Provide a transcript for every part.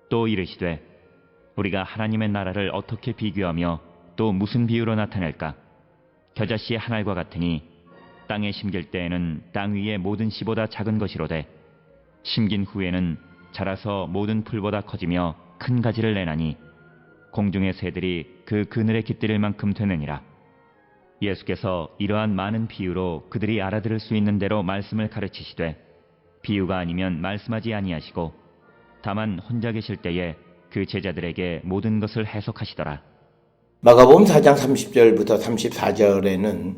또 이르시되 우리가 하나님의 나라를 어떻게 비교하며 또 무슨 비유로 나타낼까? 겨자씨 한 알과 같으니 땅에 심길 때에는 땅 위의 모든 씨보다 작은 것이로되 심긴 후에는 자라서 모든 풀보다 커지며 큰 가지를 내나니 공중의 새들이 그 그늘에 깃들일 만큼 되느니라. 예수께서 이러한 많은 비유로 그들이 알아들을 수 있는 대로 말씀을 가르치시되 비유가 아니면 말씀하지 아니하시고 다만 혼자 계실 때에 그 제자들에게 모든 것을 해석하시더라. 마가복음 4장 30절부터 34절에는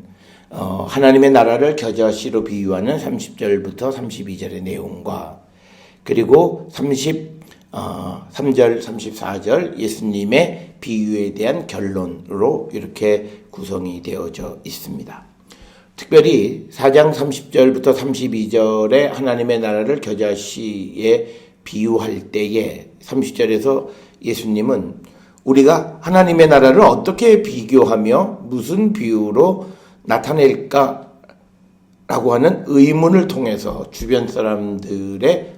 하나님의 나라를 겨자씨로 비유하는 30절부터 32절의 내용과 그리고 33절, 34절 예수님의 비유에 대한 결론으로 이렇게 구성이 되어져 있습니다. 특별히 4장 30절부터 32절에 하나님의 나라를 겨자씨에 비유할 때에 30절에서 예수님은 우리가 하나님의 나라를 어떻게 비교하며 무슨 비유로 나타낼까 라고 하는 의문을 통해서 주변 사람들의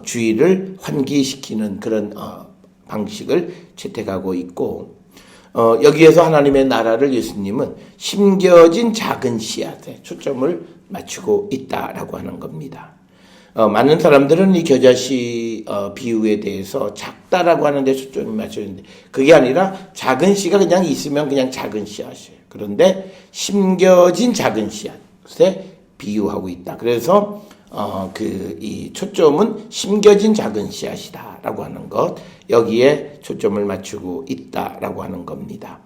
주의를 환기시키는 그런 방식을 채택하고 있고 여기에서 하나님의 나라를 예수님은 심겨진 작은 씨앗에 초점을 맞추고 있다라고 하는 겁니다. 많은 사람들은 이 겨자씨 비유에 대해서 작다라고 하는데 초점을 맞추는데 그게 아니라 작은 씨가 그냥 있으면 그냥 작은 씨앗이에요. 그런데 심겨진 작은 씨앗에 비유하고 있다. 그래서 이 초점은 심겨진 작은 씨앗이다라고 하는 것, 여기에 초점을 맞추고 있다라고 하는 겁니다.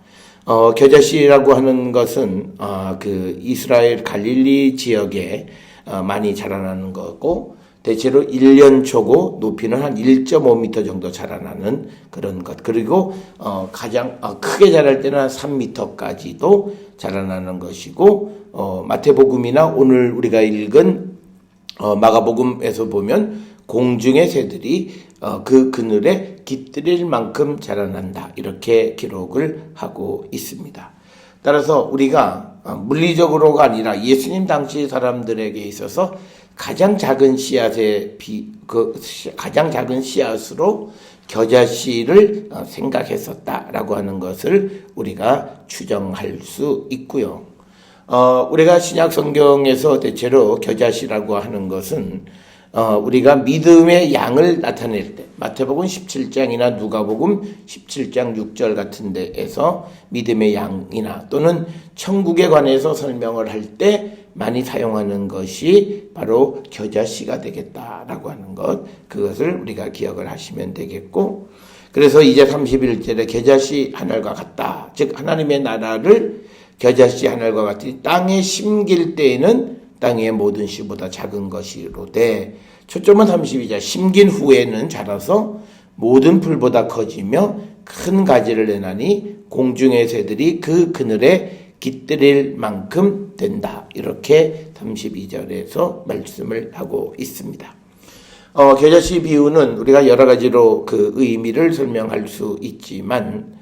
겨자씨라고 하는 것은 이스라엘 갈릴리 지역에 많이 자라나는 거고 대체로 1년 초고 높이는 한 1.5m 정도 자라나는 그런 것. 그리고 가장 크게 자랄 때는 한 3m까지도 자라나는 것이고 마태복음이나 오늘 우리가 읽은 마가복음에서 보면 공중의 새들이 그 그늘에 깃들일 만큼 자라난다. 이렇게 기록을 하고 있습니다. 따라서 우리가 물리적으로가 아니라 예수님 당시 사람들에게 있어서 가장 작은 가장 작은 씨앗으로 겨자씨를 생각했었다라고 하는 것을 우리가 추정할 수 있고요. 우리가 신약 성경에서 대체로 겨자씨라고 하는 것은 우리가 믿음의 양을 나타낼 때 마태복음 17장이나 누가복음 17장 6절 같은 데에서 믿음의 양이나 또는 천국에 관해서 설명을 할 때 많이 사용하는 것이 바로 겨자씨가 되겠다라고 하는 것, 그것을 우리가 기억을 하시면 되겠고, 그래서 이제 31절에 겨자씨 하늘과 같다, 즉 하나님의 나라를 겨자씨 하늘과 같으니 땅에 심길 때에는 땅의 모든 씨보다 작은 것이로되 초점은 32절 심긴 후에는 자라서 모든 풀보다 커지며 큰 가지를 내나니 공중의 새들이 그 그늘에 깃들일 만큼 된다. 이렇게 32절에서 말씀을 하고 있습니다. 겨자씨 비유는 우리가 여러 가지로 그 의미를 설명할 수 있지만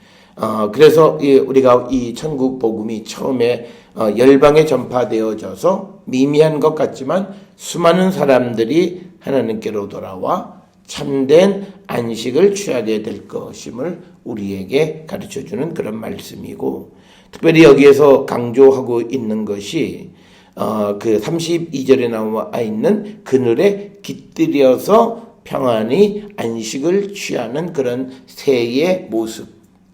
그래서 우리가 이 천국 복음이 처음에 열방에 전파되어져서 미미한 것 같지만 수많은 사람들이 하나님께로 돌아와 참된 안식을 취하게 될 것임을 우리에게 가르쳐주는 그런 말씀이고, 특별히 여기에서 강조하고 있는 것이 그 32절에 나와 있는 그늘에 깃들여서 평안히 안식을 취하는 그런 새의 모습.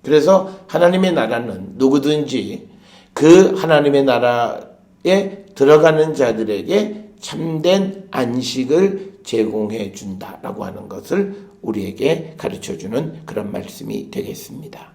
그래서 하나님의 나라는 누구든지 그 하나님의 나라에 들어가는 자들에게 참된 안식을 제공해 준다라고 하는 것을 우리에게 가르쳐주는 그런 말씀이 되겠습니다.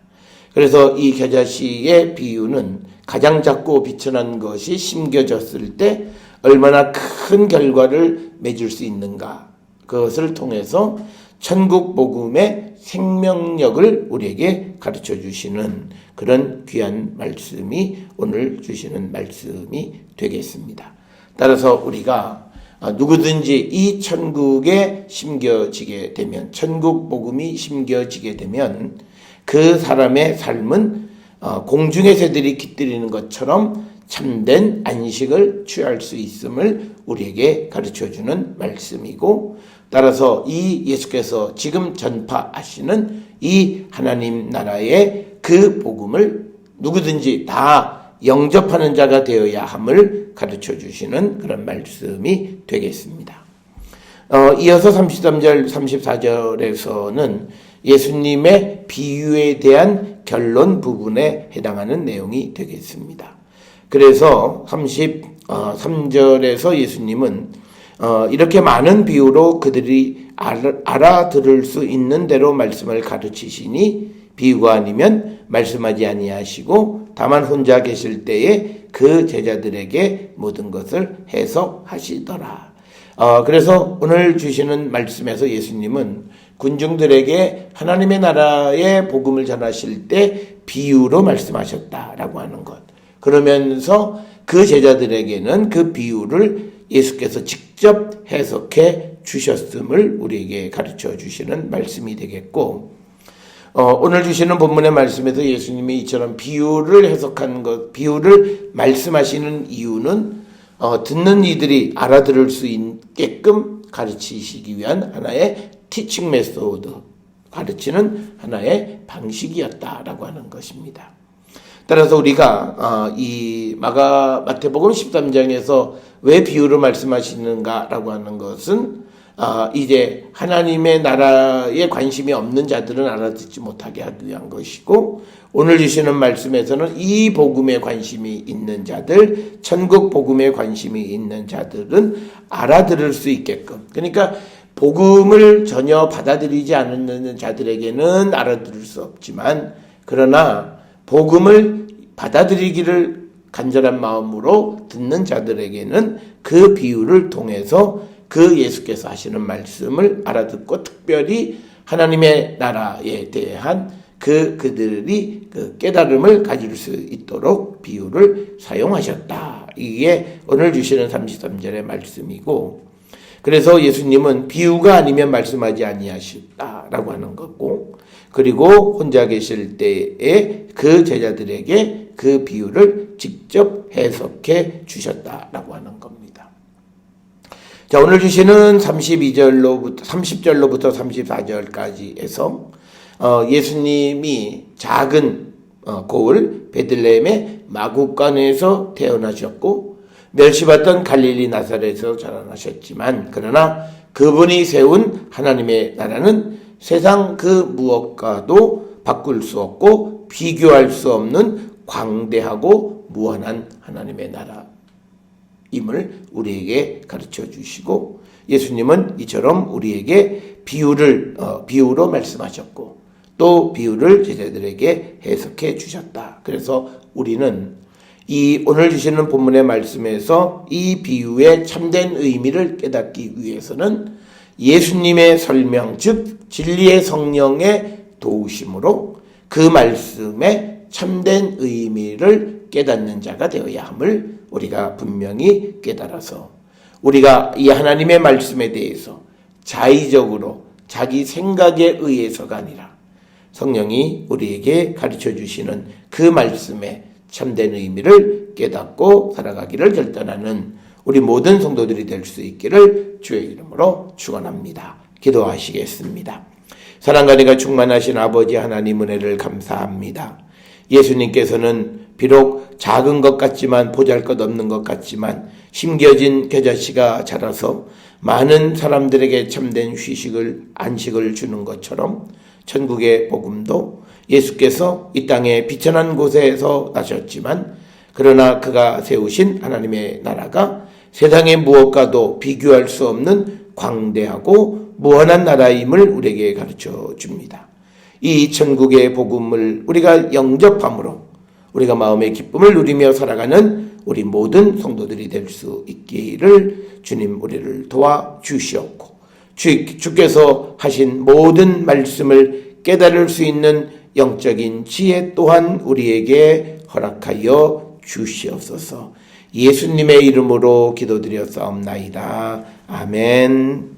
그래서 이 겨자씨의 비유는 가장 작고 비천한 것이 심겨졌을 때 얼마나 큰 결과를 맺을 수 있는가, 그것을 통해서 천국 복음의 생명력을 우리에게 가르쳐 주시는 그런 귀한 말씀이 오늘 주시는 말씀이 되겠습니다. 따라서 우리가 누구든지 이 천국에 심겨지게 되면, 천국 복음이 심겨지게 되면 그 사람의 삶은 공중의 새들이 깃들이는 것처럼 참된 안식을 취할 수 있음을 우리에게 가르쳐주는 말씀이고, 따라서 이 예수께서 지금 전파하시는 이 하나님 나라의 그 복음을 누구든지 다 영접하는 자가 되어야 함을 가르쳐주시는 그런 말씀이 되겠습니다. 이어서 33절, 34절에서는 예수님의 비유에 대한 결론 부분에 해당하는 내용이 되겠습니다. 그래서 33절에서 예수님은 이렇게 많은 비유로 그들이 알아들을 수 있는 대로 말씀을 가르치시니 비유가 아니면 말씀하지 아니하시고 다만 혼자 계실 때에 그 제자들에게 모든 것을 해석하시더라. 그래서 오늘 주시는 말씀에서 예수님은 군중들에게 하나님의 나라의 복음을 전하실 때 비유로 말씀하셨다라고 하는 것. 그러면서 그 제자들에게는 그 비유를 예수께서 직접 해석해 주셨음을 우리에게 가르쳐 주시는 말씀이 되겠고, 오늘 주시는 본문의 말씀에서 예수님이 이처럼 비유를 해석하는 것, 비유를 말씀하시는 이유는 듣는 이들이 알아들을 수 있게끔 가르치시기 위한 하나의 티칭 메소드, 가르치는 하나의 방식이었다라고 하는 것입니다. 따라서 우리가 이 마태복음 13장에서 왜 비유로 말씀하시는가라고 하는 것은 이제 하나님의 나라에 관심이 없는 자들은 알아듣지 못하게 하기 위한 것이고, 오늘 주시는 말씀에서는 이 복음에 관심이 있는 자들, 천국 복음에 관심이 있는 자들은 알아들을 수 있게끔, 그러니까 복음을 전혀 받아들이지 않는 자들에게는 알아들을 수 없지만, 그러나 복음을 받아들이기를 간절한 마음으로 듣는 자들에게는 그 비유를 통해서 그 예수께서 하시는 말씀을 알아듣고, 특별히 하나님의 나라에 대한 그들이 그 깨달음을 가질 수 있도록 비유를 사용하셨다. 이게 오늘 주시는 33절의 말씀이고, 그래서 예수님은 비유가 아니면 말씀하지 아니하셨다라고 하는 거고, 그리고 혼자 계실 때에 그 제자들에게 그 비유를 직접 해석해 주셨다라고 하는 겁니다. 자, 오늘 주시는 30절로부터 34절까지에서 예수님이 작은 고을 베들레헴의 마구간에서 태어나셨고 멸시받던 갈릴리 나사렛에서 자라나셨지만, 그러나 그분이 세운 하나님의 나라는 세상 그 무엇과도 바꿀 수 없고 비교할 수 없는 광대하고 무한한 하나님의 나라임을 우리에게 가르쳐 주시고, 예수님은 이처럼 우리에게 비유로 말씀하셨고 또 비유를 제자들에게 해석해 주셨다. 그래서 우리는 이 오늘 주시는 본문의 말씀에서 이 비유의 참된 의미를 깨닫기 위해서는 예수님의 설명, 즉 진리의 성령의 도우심으로 그 말씀의 참된 의미를 깨닫는 자가 되어야 함을 우리가 분명히 깨달아서, 우리가 이 하나님의 말씀에 대해서 자의적으로 자기 생각에 의해서가 아니라 성령이 우리에게 가르쳐 주시는 그 말씀의 참된 의미를 깨닫고 살아가기를 결단하는 우리 모든 성도들이 될 수 있기를 주의 이름으로 축원합니다. 기도하시겠습니다. 사랑과 은혜가 충만하신 아버지 하나님, 은혜를 감사합니다. 예수님께서는 비록 작은 것 같지만, 보잘것없는 것 같지만 심겨진 겨자씨가 자라서 많은 사람들에게 참된 안식을 주는 것처럼 천국의 복음도 예수께서 이 땅의 비천한 곳에서 나셨지만, 그러나 그가 세우신 하나님의 나라가 세상의 무엇과도 비교할 수 없는 광대하고 무한한 나라임을 우리에게 가르쳐 줍니다. 이 천국의 복음을 우리가 영접함으로 우리가 마음의 기쁨을 누리며 살아가는 우리 모든 성도들이 될 수 있기를 주님 우리를 도와주시옵고, 주께서 하신 모든 말씀을 깨달을 수 있는 영적인 지혜 또한 우리에게 허락하여 주시옵소서. 예수님의 이름으로 기도드렸사옵나이다. 아멘.